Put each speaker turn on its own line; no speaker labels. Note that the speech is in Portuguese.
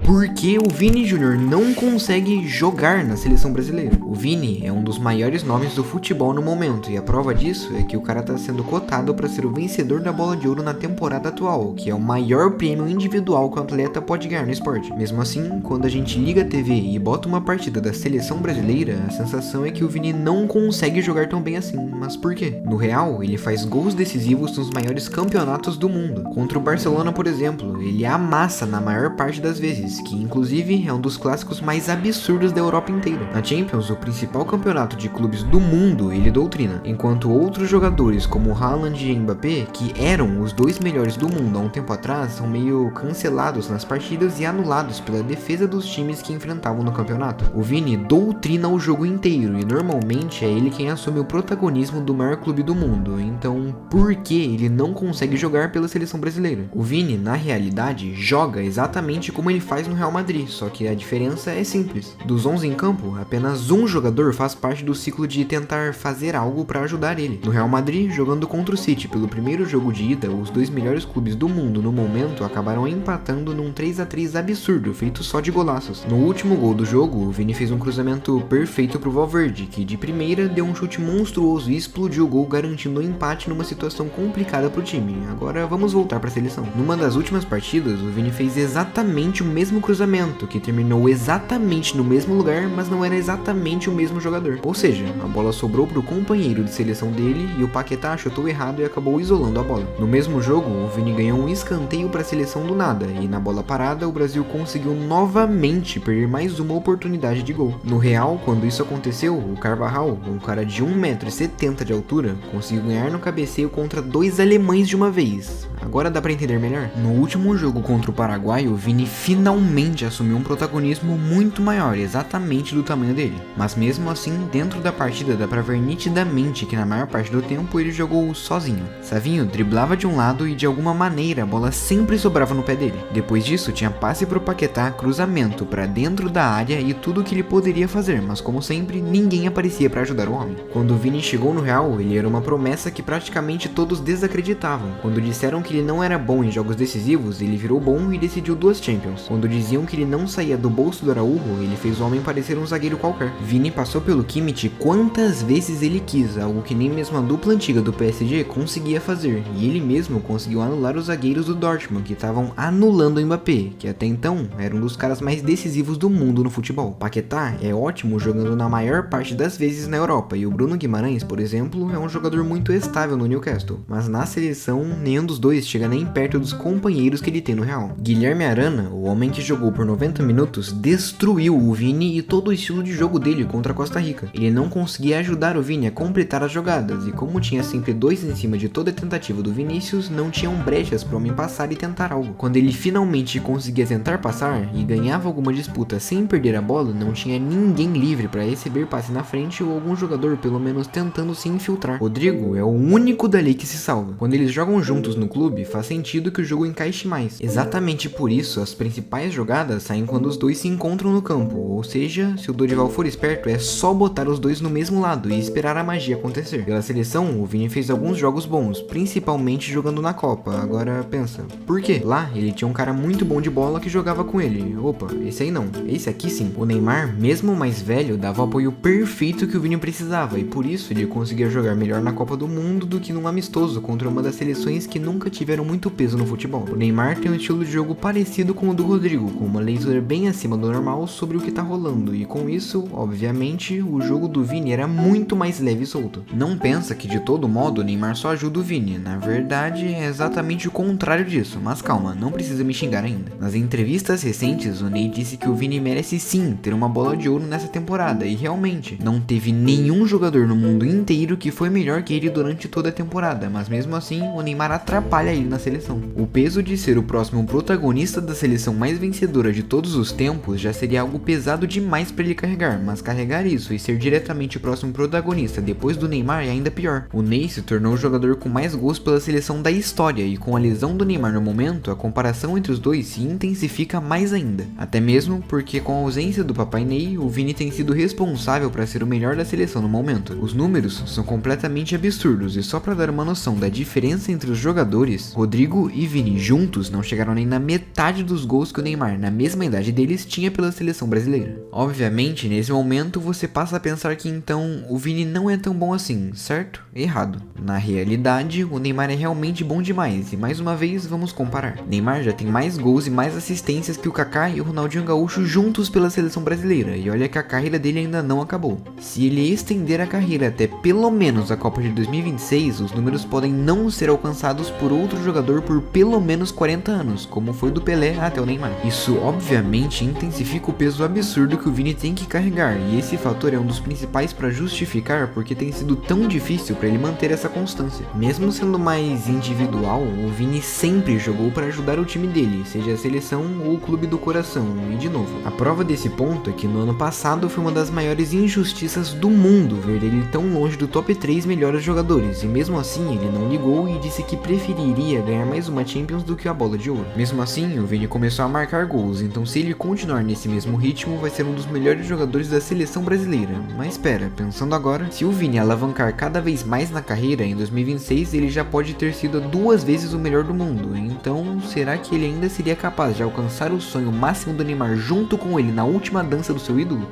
por que o Vini Júnior não consegue jogar na seleção brasileira. O Vini é um dos maiores nomes do futebol no momento, e a prova disso é que o cara tá sendo cotado para ser o vencedor da Bola de Ouro na temporada atual, que é o maior prêmio individual que o atleta pode ganhar no esporte. Mesmo assim, quando a gente liga a TV e bota uma partida da seleção brasileira, a sensação é que o Vini não consegue jogar tão bem assim. Mas por quê? No real, ele faz gols decisivos nos maiores campeonatos do mundo. Contra o Barcelona, por exemplo, ele amassa na maior parte das vezes, que inclusive é um dos clássicos mais absurdos da Europa inteira. Na Champions, o principal campeonato de clubes do mundo, ele doutrina, enquanto outros jogadores como Haaland e Mbappé, que eram os dois melhores do mundo há um tempo atrás, são meio cancelados nas partidas e anulados pela defesa dos times que enfrentavam no campeonato. O Vini doutrina o jogo inteiro e normalmente é ele quem assume o protagonismo do maior clube do mundo, então por que ele não consegue jogar pela seleção brasileira? O Vini, na realidade, joga exatamente como ele faz no Real Madrid, só que a diferença é simples. Dos 11 em campo, apenas um jogador faz parte do ciclo de tentar fazer algo para ajudar ele. No Real Madrid, jogando contra o City pelo primeiro jogo de ida, os dois melhores clubes do mundo no momento acabaram empatando num 3-3 absurdo, feito só de golaços. No último gol do jogo, o Vini fez um cruzamento perfeito pro Valverde, que de primeira deu um chute monstruoso e explodiu o gol, garantindo o empate numa situação complicada pro time. Agora vamos voltar pra seleção. Numa das últimas partidas, o Vini fez exatamente o mesmo cruzamento, que terminou exatamente no mesmo lugar, mas não era exatamente o mesmo jogador. Ou seja, a bola sobrou pro companheiro de seleção dele e o Paquetá chutou errado e acabou isolando a bola. No mesmo jogo, o Vini ganhou um escanteio para a seleção do nada, e na bola parada o Brasil conseguiu novamente perder mais uma oportunidade de gol. No real, quando isso aconteceu, o Carvajal, um cara de 1,70 m de altura, conseguiu ganhar no cabeceio contra dois alemães de uma vez. Agora dá pra entender melhor? No último jogo contra o Paraguai, o Vini finalmente assumiu um protagonismo muito maior, exatamente do tamanho dele. Mas mesmo assim, dentro da partida dá pra ver nitidamente que na maior parte do tempo ele jogou sozinho. Savinho driblava de um lado e de alguma maneira a bola sempre sobrava no pé dele. Depois disso, tinha passe pro Paquetá, cruzamento pra dentro da área e tudo o que ele poderia fazer, mas como sempre, ninguém aparecia pra ajudar o homem. Quando o Vini chegou no Real, ele era uma promessa que praticamente todos desacreditavam. Quando disseram que ele não era bom em jogos decisivos, ele virou bom e decidiu 2 Champions. Quando diziam que ele não saía do bolso do Araújo, ele fez o homem parecer um zagueiro qualquer. Vini passou pelo Kimmich quantas vezes ele quis, algo que nem mesmo a dupla antiga do PSG conseguia fazer, e ele mesmo conseguiu anular os zagueiros do Dortmund, que estavam anulando o Mbappé, que até então era um dos caras mais decisivos do mundo no futebol. Paquetá é ótimo jogando na maior parte das vezes na Europa, e o Bruno Guimarães, por exemplo, é um jogador muito estável no Newcastle, mas na seleção nenhum dos dois chega nem perto dos companheiros que ele tem no Real. Guilherme Arana, o homem que jogou por 90 minutos, destruiu o Vini e todo o estilo de jogo dele contra a Costa Rica. Ele não conseguia ajudar o Vini a completar as jogadas, e como tinha sempre dois em cima de toda a tentativa do Vinícius, não tinham brechas para o homem passar e tentar algo. Quando ele finalmente conseguia tentar passar e ganhava alguma disputa sem perder a bola, não tinha ninguém livre para receber passe na frente ou algum jogador pelo menos tentando se infiltrar. Rodrigo é o único dali que se salva. Quando eles jogam juntos no clube, faz sentido que o jogo encaixe mais. Exatamente por isso, as principais jogadas saem quando os dois se encontram no campo, ou seja, se o Dorival for esperto, é só botar os dois no mesmo lado e esperar a magia acontecer. Pela seleção, o Vini fez alguns jogos bons, principalmente jogando na Copa. Agora pensa, por quê? Lá, ele tinha um cara muito bom de bola que jogava com ele. Opa, esse aí não, esse aqui sim. O Neymar, mesmo mais velho, dava o apoio perfeito que o Vini precisava, e por isso ele conseguia jogar melhor na Copa do Mundo do que num amistoso contra uma das seleções que nunca tiveram muito peso no futebol. O Neymar tem um estilo de jogo parecido com o do Rodrigo, com uma leitura bem acima do normal sobre o que tá rolando, e com isso, obviamente, o jogo do Vini era muito mais leve e solto. Não pensa que de todo modo o Neymar só ajuda o Vini, na verdade é exatamente o contrário disso, mas calma, não precisa me xingar ainda. Nas entrevistas recentes, o Ney disse que o Vini merece sim ter uma bola de ouro nessa temporada, e realmente, não teve nenhum jogador no mundo inteiro que foi melhor que ele durante toda a temporada, mas mesmo assim, o Neymar atrapalha ele na seleção. O peso de ser o próximo protagonista da seleção mais vencedora de todos os tempos já seria algo pesado demais para ele carregar, mas carregar isso e ser diretamente o próximo protagonista depois do Neymar é ainda pior. O Ney se tornou o jogador com mais gols pela seleção da história, e com a lesão do Neymar no momento, a comparação entre os dois se intensifica mais ainda. Até mesmo porque com a ausência do papai Ney, o Vini tem sido responsável para ser o melhor da seleção no momento. Os números são completamente absurdos, e só para dar uma noção da diferença entre os jogadores, vez. Rodrigo e Vini juntos não chegaram nem na metade dos gols que o Neymar, na mesma idade deles, tinha pela seleção brasileira. Obviamente, nesse momento você passa a pensar que então o Vini não é tão bom assim, certo? Errado. Na realidade, o Neymar é realmente bom demais e mais uma vez vamos comparar. Neymar já tem mais gols e mais assistências que o Kaká e o Ronaldinho Gaúcho juntos pela seleção brasileira, e olha que a carreira dele ainda não acabou. Se ele estender a carreira até pelo menos a Copa de 2026, os números podem não ser alcançados por outro jogador por pelo menos 40 anos, como foi do Pelé até o Neymar. Isso obviamente intensifica o peso absurdo que o Vini tem que carregar, e esse fator é um dos principais para justificar porque tem sido tão difícil para ele manter essa constância. Mesmo sendo mais individual, o Vini sempre jogou para ajudar o time dele, seja a seleção ou o clube do coração, e de novo, a prova desse ponto é que no ano passado foi uma das maiores injustiças do mundo ver ele tão longe do top 3 melhores jogadores, e mesmo assim ele não ligou e disse que preferiria ganhar mais uma Champions do que a bola de ouro. Mesmo assim, o Vini começou a marcar gols, então se ele continuar nesse mesmo ritmo, vai ser um dos melhores jogadores da seleção brasileira. Mas espera, pensando agora, se o Vini alavancar cada vez mais na carreira, em 2026 ele já pode ter sido 2 vezes o melhor do mundo, então será que ele ainda seria capaz de alcançar o sonho máximo do Neymar junto com ele na última dança do seu ídolo?